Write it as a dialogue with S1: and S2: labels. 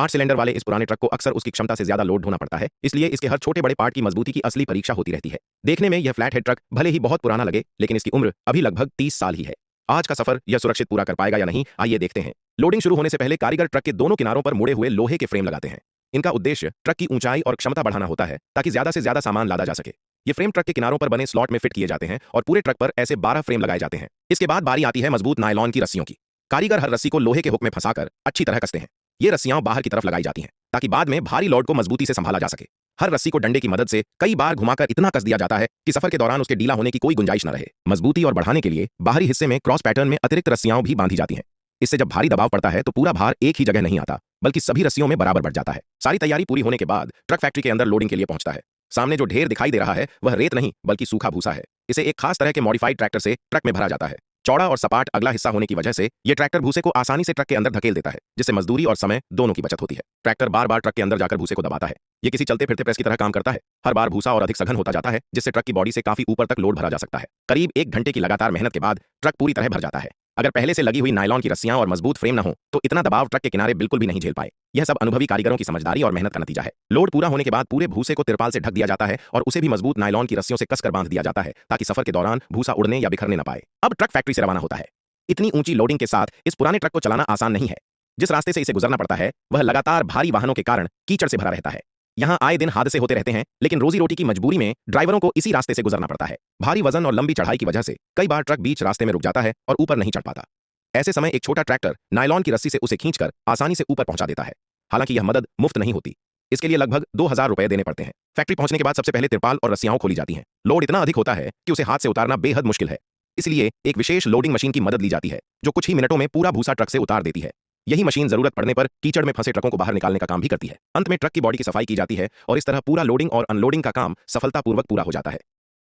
S1: 8 cylinder वाले इस पुराने ट्रक को अक्सर उसकी क्षमता से ज्यादा लोड ढोना पड़ता है, इसलिए इसके हर छोटे बड़े पार्ट की मजबूती की असली परीक्षा होती रहती है। देखने में यह फ्लैट हेड ट्रक भले ही बहुत पुराना लगे, लेकिन इसकी उम्र अभी लगभग 30 साल ही है। आज का सफर यह सुरक्षित पूरा कर पाएगा या नहीं, आइए देखते हैं। लोडिंग शुरू होने से पहले कारीगर ट्रक के दोनों किनारों पर मुड़े हुए लोहे के फ्रेम लगाते हैं। इनका उद्देश्य ट्रक की ऊंचाई और क्षमता बढ़ाना होता है, ताकि ज्यादा से ज्यादा सामान लादा जा सके। ये फ्रेम ट्रक के किनारों पर बने स्लॉट में फिट किए जाते हैं और पूरे ट्रक पर ऐसे 12 फ्रेम लगाए जाते हैं। इसके बाद बारी आती है मजबूत नायलॉन की रस्सियों की। कारीगर हर रस्सी को लोहे के हुक में फंसाकर अच्छी तरह कसते हैं। ये रस्सियां बाहर की तरफ लगाई जाती हैं, ताकि बाद में भारी लोड को मजबूती से संभाला जा सके। हर रस्सी को डंडे की मदद से कई बार घुमाकर इतना कस दिया जाता है कि सफर के दौरान उसके ढीला होने की कोई गुंजाइश न रहे। मजबूती और बढ़ाने के लिए बाहरी हिस्से में क्रॉस पैटर्न में अतिरिक्त रस्सियां भी बांधी जाती हैं। इससे जब भारी दबाव पड़ता है तो पूरा भार एक ही जगह नहीं आता, बल्कि सभी रस्सियों में बराबर बढ़ जाता है। सारी तैयारी पूरी होने के बाद ट्रक फैक्ट्री के अंदर लोडिंग के लिए पहुंचता है। सामने जो ढेर दिखाई दे रहा है वह रेत नहीं, बल्कि सूखा भूसा है। इसे एक खास तरह के मॉडिफाइड ट्रैक्टर से ट्रक में भरा जाता है। चौड़ा और सपाट अगला हिस्सा होने की वजह से यह ट्रैक्टर भूसे को आसानी से ट्रक के अंदर धकेल देता है, जिससे मजदूरी और समय दोनों की बचत होती है। ट्रैक्टर बार बार ट्रक के अंदर जाकर भूसे को दबाता है। ये किसी चलते फिरते प्रेस की तरह काम करता है। हर बार भूसा और अधिक सघन होता जाता है, जिससे ट्रक की बॉडी से काफी ऊपर तक लोड भरा जा सकता है। करीब 1 घंटे की लगातार मेहनत के बाद ट्रक पूरी तरह भर जाता है। अगर पहले से लगी हुई नायलॉन की रस्सियां और मजबूत फ्रेम न हो तो इतना दबाव ट्रक के किनारे बिल्कुल भी नहीं झेल पाए। यह सब अनुभवी कारीगरों की समझदारी और मेहनत का नतीजा है। लोड पूरा होने के बाद पूरे भूसे को तिरपाल से ढक दिया जाता है और उसे भी मजबूत नायलॉन की रस्सियों से कसकर बांध दिया जाता है, ताकि सफर के दौरान भूसा उड़ने या बिखरने न पाए। अब ट्रक फैक्ट्री से रवाना होता है। इतनी ऊंची लोडिंग के साथ इस पुराने ट्रक को चलाना आसान नहीं है। जिस रास्ते से इसे गुजरना पड़ता है वह लगातार भारी वाहनों के कारण कीचड़ से भरा रहता है। यहाँ आए दिन हादसे होते रहते हैं, लेकिन रोजी रोटी की मजबूरी में ड्राइवरों को इसी रास्ते से गुजरना पड़ता है। भारी वजन और लंबी चढ़ाई की वजह से कई बार ट्रक बीच रास्ते में रुक जाता है और ऊपर नहीं चढ़ पाता। ऐसे समय एक छोटा ट्रैक्टर नायलॉन की रस्सी से उसे खींचकर आसानी से ऊपर पहुंचा देता है। हालांकि यह मदद मुफ्त नहीं होती, इसके लिए लगभग 2000 रुपए देने पड़ते हैं। फैक्ट्री पहुंचने के बाद सबसे पहले तिरपाल और रस्सियां खोली जाती हैं। लोड इतना अधिक होता है कि उसे हाथ से उतारना बेहद मुश्किल है। इसलिए एक विशेष लोडिंग मशीन की मदद ली जाती है, जो कुछ ही मिनटों में पूरा भूसा ट्रक से उतार देती है। यही मशीन जरूरत पड़ने पर कीचड़ में फंसे ट्रकों को बाहर निकालने का काम भी करती है। अंत में ट्रक की बॉडी की सफाई की जाती है और इस तरह पूरा लोडिंग और अनलोडिंग का काम सफलतापूर्वक पूरा हो जाता है।